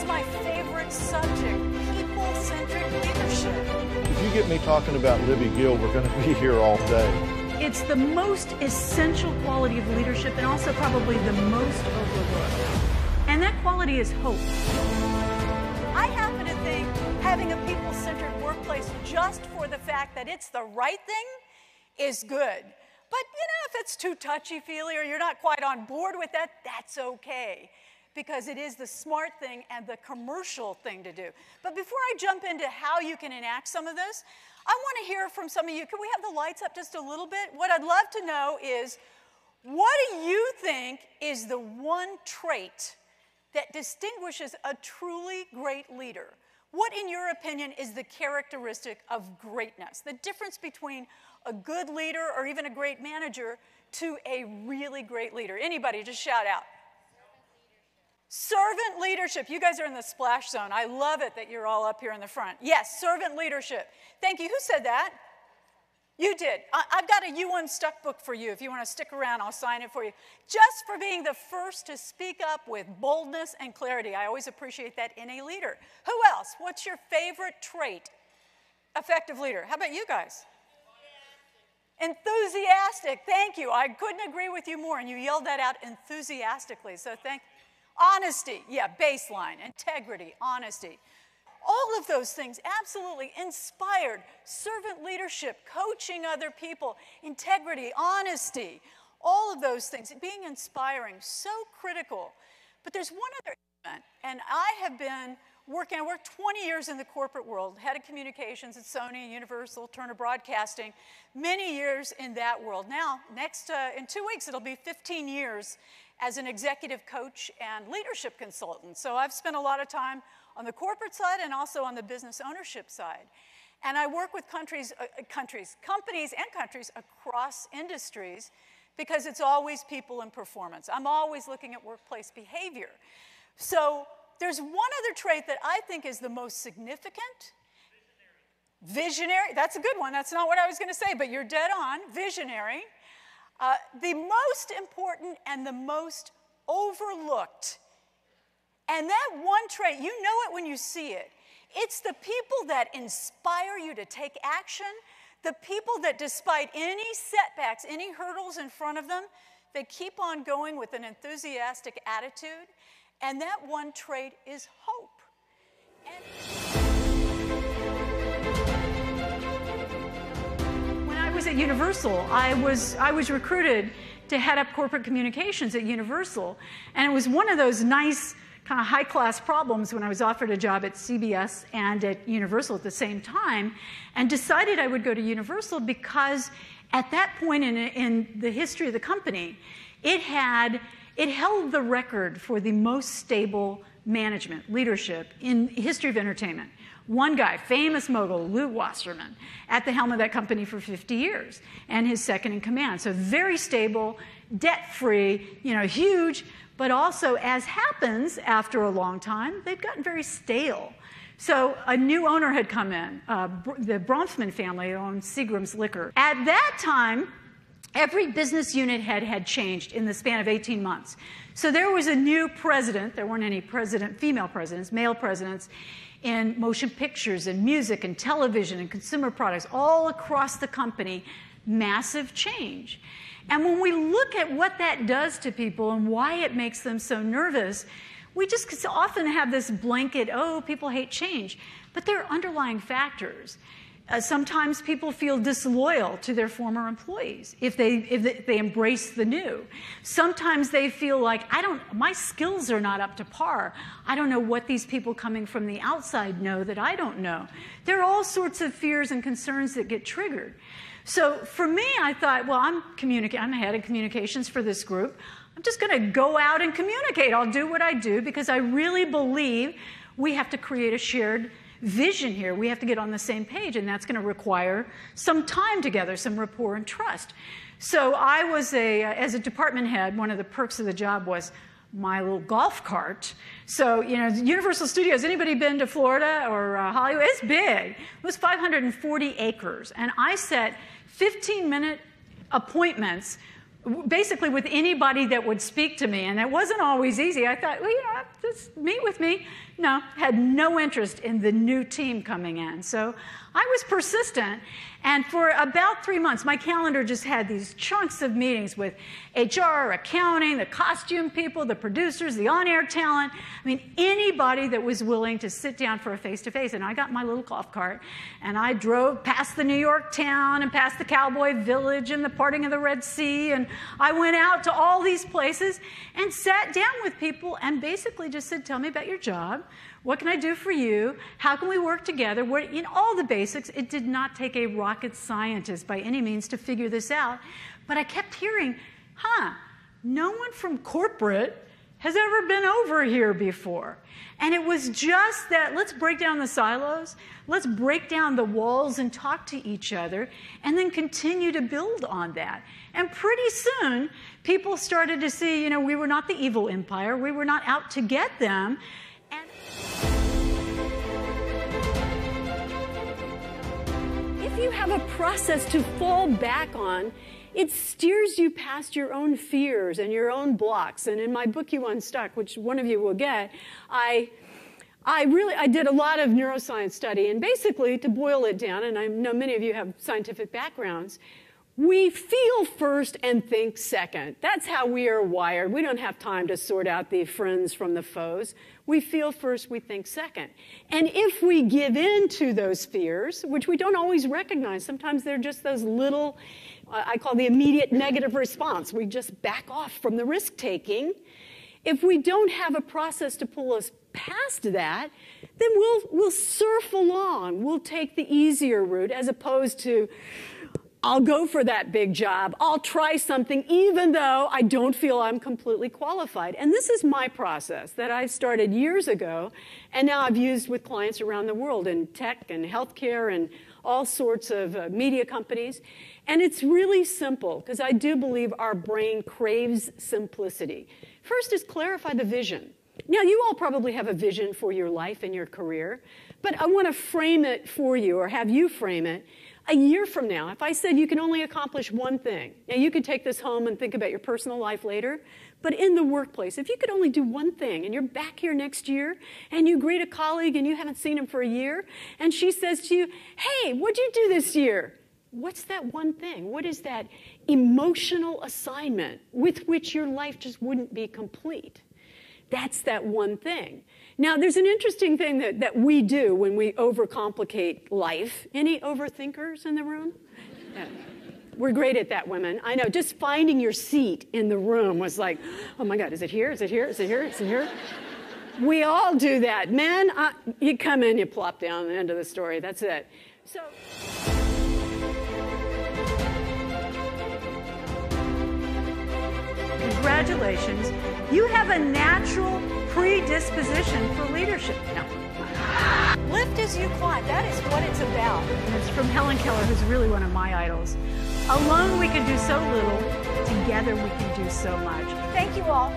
my favorite subject, people-centered leadership. If you get me talking about Libby Gill, we're going to be here all day. It's the most essential quality of leadership and also probably the most overlooked. And that quality is hope. I happen to think having a people-centered workplace just for the fact that it's the right thing is good. But, if it's too touchy-feely or you're not quite on board with that, that's okay, because it is the smart thing and the commercial thing to do. But before I jump into how you can enact some of this, I want to hear from some of you. Can we have the lights up just a little bit? What I'd love to know is, what do you think is the one trait that distinguishes a truly great leader? What, in your opinion, is the characteristic of greatness? The difference between a good leader or even a great manager to a really great leader. Anybody, just shout out. Servant leadership. You guys are in the splash zone. I love it that you're all up here in the front. Yes, servant leadership. Thank you. Who said that? You did. I've got a U1 Stuck book for you. If you want to stick around, I'll sign it for you. Just for being the first to speak up with boldness and clarity. I always appreciate that in a leader. Who else? What's your favorite trait? Effective leader. How about you guys? Enthusiastic. Thank you. I couldn't agree with you more, and you yelled that out enthusiastically. So honesty. Yeah, baseline. Integrity. Honesty. All of those things, absolutely. Inspired, servant leadership, coaching other people, integrity, honesty, all of those things. Being inspiring, so critical. But there's one other element, and I worked 20 years in the corporate world, head of communications at Sony, Universal, Turner Broadcasting, many years in that world. Now, in 2 weeks, it'll be 15 years as an executive coach and leadership consultant. So I've spent a lot of time on the corporate side and also on the business ownership side. And I work with companies and countries across industries because it's always people and performance. I'm always looking at workplace behavior. So there's one other trait that I think is the most significant. Visionary. That's a good one. That's not what I was going to say, but you're dead on. Visionary. The most important and the most overlooked. And that one trait, you know it when you see it. It's the people that inspire you to take action, the people that despite any setbacks, any hurdles in front of them, they keep on going with an enthusiastic attitude. And that one trait is hope. When I was at Universal, I was recruited to head up corporate communications at Universal. And it was one of those nice kind of high-class problems when I was offered a job at CBS and at Universal at the same time, and decided I would go to Universal because at that point in the history of the company, it held the record for the most stable management, leadership in history of entertainment. One guy, famous mogul, Lew Wasserman, at the helm of that company for 50 years, and his second in command. So very stable, debt-free, huge, but also, as happens after a long time, they've gotten very stale. So a new owner had come in. The Bronfman family owned Seagram's Liquor. At that time, every business unit had changed in the span of 18 months. So there was a new president. There weren't any female presidents, male presidents in motion pictures and music and television and consumer products all across the company. Massive change. And when we look at what that does to people and why it makes them so nervous, we just often have this blanket, people hate change. But there are underlying factors. Sometimes people feel disloyal to their former employees if they embrace the new. Sometimes they feel like, my skills are not up to par. I don't know what these people coming from the outside know that I don't know. There are all sorts of fears and concerns that get triggered. So for me, I thought, well, I'm the head of communications for this group. I'm just going to go out and communicate. I'll do what I do because I really believe we have to create a shared vision here. We have to get on the same page, and that's going to require some time together, some rapport and trust. So I was as a department head, one of the perks of the job was my little golf cart. So, Universal Studios, anybody been to Florida or Hollywood? It's big. It was 540 acres. And I set 15-minute appointments basically with anybody that would speak to me. And it wasn't always easy. I thought, well, just meet with me. No, had no interest in the new team coming in. So I was persistent. And for about 3 months, my calendar just had these chunks of meetings with HR, accounting, the costume people, the producers, the on-air talent. I mean, anybody that was willing to sit down for a face-to-face. And I got my little golf cart, and I drove past the New York town and past the cowboy village and the parting of the Red Sea. And I went out to all these places and sat down with people and basically just said, tell me about your job. What can I do for you? How can we work together? All the basics. It did not take a rocket scientist by any means to figure this out. But I kept hearing, no one from corporate has ever been over here before. And it was just that, let's break down the silos, let's break down the walls and talk to each other, and then continue to build on that. And pretty soon, people started to see, we were not the evil empire, we were not out to get them. If you have a process to fall back on, it steers you past your own fears and your own blocks. And in my book, You Unstuck, which one of you will get, I did a lot of neuroscience study. And basically, to boil it down, and I know many of you have scientific backgrounds, we feel first and think second. That's how we are wired. We don't have time to sort out the friends from the foes. We feel first, we think second. And if we give in to those fears, which we don't always recognize, sometimes they're just those little, I call the immediate negative response. We just back off from the risk-taking. If we don't have a process to pull us past that, then we'll surf along. We'll take the easier route as opposed to, I'll go for that big job. I'll try something even though I don't feel I'm completely qualified. And this is my process that I started years ago, and now I've used with clients around the world in tech and healthcare and all sorts of media companies. And it's really simple, because I do believe our brain craves simplicity. First is clarify the vision. Now, you all probably have a vision for your life and your career, but I want to frame it for you, or have you frame it. A year from now, if I said you can only accomplish one thing, now you could take this home and think about your personal life later, but in the workplace, if you could only do one thing, and you're back here next year, and you greet a colleague and you haven't seen him for a year, and she says to you, hey, what'd you do this year? What's that one thing? What is that emotional assignment with which your life just wouldn't be complete? That's that one thing. Now, there's an interesting thing that we do when we overcomplicate life. Any overthinkers in the room? Yeah. We're great at that, women. I know, just finding your seat in the room was like, oh my God, is it here? Is it here? Is it here? Is it here? We all do that. Men, you come in, you plop down, the end of the story. That's it. So. Congratulations. You have a natural predisposition for leadership. No. Lift as you climb. That is what it's about. And it's from Helen Keller, who's really one of my idols. Alone we can do so little. Together we can do so much. Thank you all.